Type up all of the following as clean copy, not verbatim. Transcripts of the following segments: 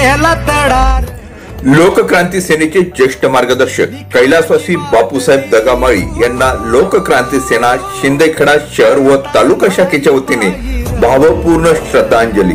केला तडार। लोकक्रांती सेनेचे ज्येष्ठ मार्गदर्शक कैलासवासी बापूसाहेब दगामाळी यांना लोकक्रांती सेना शिंदेखेडा शहर व तालुका शाखेच्या वतीने भावपूर्ण श्रद्धांजली।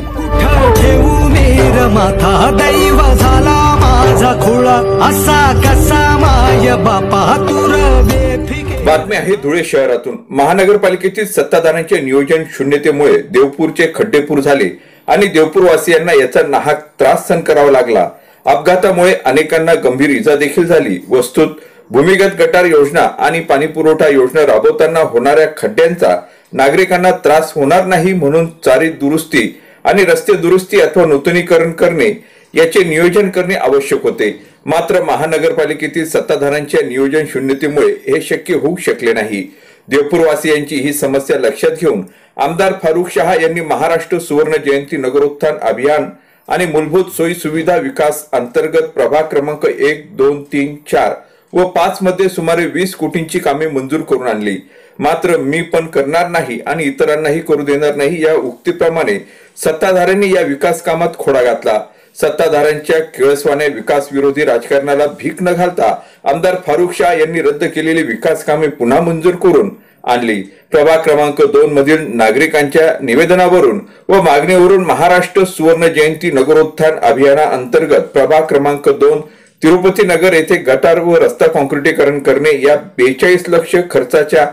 माथा दैव झाला माझा खुळा असा कसा माय बापा तुर बेफिके। बातमी आहे धुळे शहरातून। महानगरपालिकेतील सत्ताधाऱ्यांच्या नियोजन शून्यतेमुळे देवपूरचे खड्डेपूर झाले आणि देवपूरवासियांना याचा नाहक त्रास सहन करावा लागला। अपघातामुळे अनेकांना गंभीर इजा देखील झाली। वस्तुत भूमिगत गटार योजना आणि पाणी पुरवठा योजना राबवताना होणाऱ्या खड्ड्यांचा नागरिकांना त्रास होणार नाही म्हणून चारी दुरुस्ती आणि रस्ते दुरुस्ती अथवा नूतनीकरण करणे याचे नियोजन करणे आवश्यक होते। मात्र महानगरपालिकेतील सत्ताधाऱ्यांच्या नियोजन शून्यतेमुळे हे शक्य होऊ शकले नाही। देवपूरवासियांची ही समस्या लक्षात घेऊन आमदार फारुख शाह यांनी महाराष्ट्र सुवर्ण जयंती नगरोत्थान अभियान आणि मूलभूत सोयी सुविधा विकास अंतर्गत प्रभाग क्रमांक 1, 2, 3, 4 व 5 मध्ये सुमारे 20 कोटींची कामे मंजूर करून आणली। मात्र मी पण करणार नाही आणि इतरांनाही करू देणार नाही या उक्तीप्रमाणे सत्ताधाऱ्यांनी या विकास कामात खोडा घातला। सत्ताधाऱ्यांच्या किळसवाण्या विकास विरोधी राजकारणाला भीक न घालता आमदार फारुख शाह यांनी रद्द केलेली विकास कामे पुन्हा मंजूर करून आणली। प्रभाग क्रमांक 2 मधील नागरिकांच्या निवेदनावरून व मागणीवरून महाराष्ट्र सुवर्ण जयंती नगरोत्थान अभियाना अंतर्गत प्रभाग क्रमांक 2 तिरुपती नगर येथे गटार व रस्ता काँक्रिटीकरण करणे या 42 लाख खर्चाच्या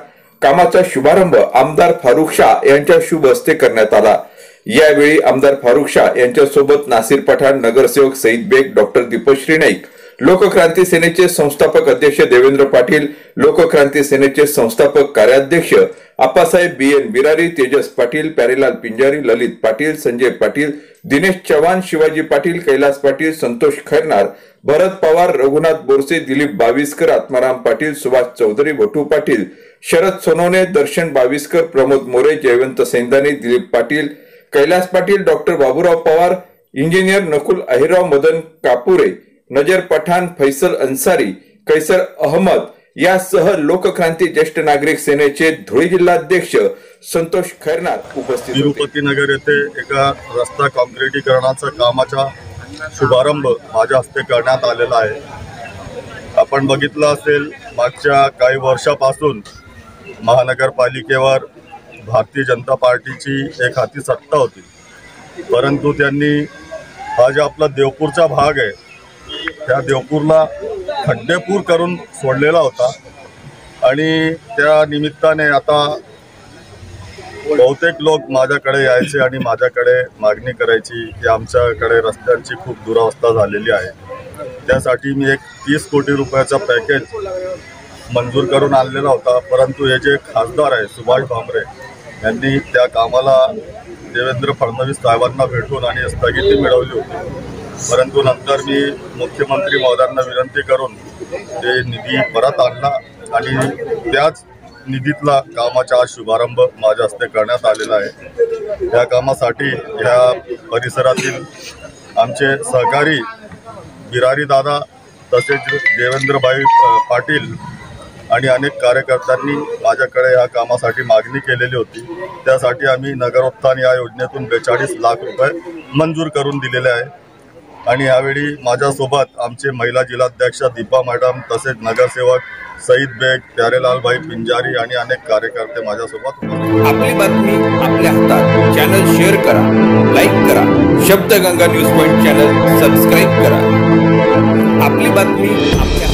कामाचा शुभारंभ आमदार फारुख शाह यांच्या शुभ हस्ते करण्यात आला। यावेळी आमदार फारुख शाह यांच्या सोबत नासिर पठाण, नगरसेवक सईद बेग, डॉक्टर दीपश्री नाईक, लोकक्रांती सेनेचे संस्थापक अध्यक्ष देवेंद्र पाटील, लोकक्रांती सेनेचे संस्थापक कार्याध्यक्ष आप्पासाहेब BN बिरारी, तेजस पाटील, प्यारेलाल पिंजारी, ललित पाटील, संजय पाटील, दिनेश चव्हाण, शिवाजी पाटील, कैलास पाटील, संतोष खैरनार, भरत पवार, रघुनाथ बोरसे, दिलीप बाविस्कर, आत्माराम पाटील, सुभाष चौधरी, भटू पाटील, शरद सोनवणे, दर्शन बाविस्कर, प्रमोद मोरे, जयवंत सेंदाने, दिलीप पाटील, कैलास पाटील, डॉक्टर बाबूराव पवार, इंजिनियर नकुल अहिरराव, मदन कापुरे, नजर पठाण, फैसल अन्सारी, कैसर अहमद यासह लोकक्रांती ज्येष्ठ नागरिक सेनेचे धुळे जिल्हाध्यक्ष संतोष खैरनार उपस्थित होते। तिरुपती नगर येथे एका रस्ता काँक्रिटीकरणाचा कामाचा शुभारंभ माझ्या हस्ते करण्यात आलेला आहे। आपण बघितलं असेल मागच्या काही वर्षापासून महानगरपालिकेवर भारतीय जनता पार्टीची एक हाती सत्ता होती, परंतु त्यांनी हा जो आपला देवपूरचा भाग आहे त्या देवपूरला खड्डेपूर करून सोडलेला होता आणि त्या निमित्ताने आता बहुतेक लोक माझ्याकडे यायचे आणि माझ्याकडे मागणी करायची की आमच्याकडे रस्त्यांची खूप दुरावस्था झालेली आहे। त्यासाठी मी एक 30 कोटी रुपयाचा पॅकेज मंजूर करून आणलेला होता, परंतु हे जे खासदार आहे सुभाष भामरे यांनी त्या कामाला देवेंद्र फडणवीस साहेबांना भेटून आणि स्थगिती मिळवली होती। परंतु नंतर मी मुख्यमंत्री महोदयांना विनंती करून ते निधी परत आणला आणि त्याच निधीतला कामाचा आज शुभारंभ माझ्या हस्ते करण्यात आलेला आहे। या कामासाठी या परिसरातील आमचे सहकारी बिरारी दादा तसेच देवेंद्रभाई पाटील आणि अनेक कार्यकर्त्यांनी माझ्याकडे या कामासाठी मागणी केलेली होती। त्यासाठी आम्ही नगरोत्थान या योजनेतून 42 लाख रुपये मंजूर करून दिलेले आहे आणि यावेळी माझ्यासोबत आमचे महिला जिल्हाध्यक्ष दीपा मॅडम तसेच नगरसेवक सईद बेग, प्यारेलाल भाई पिंजारी आणि अनेक कार्यकर्ते माझ्यासोबत। आपली बातमी आपल्या हातात। चॅनल शेअर करा, लाईक करा, Shabdganga news point channel subscribe करा। आपली बातमी आपल्या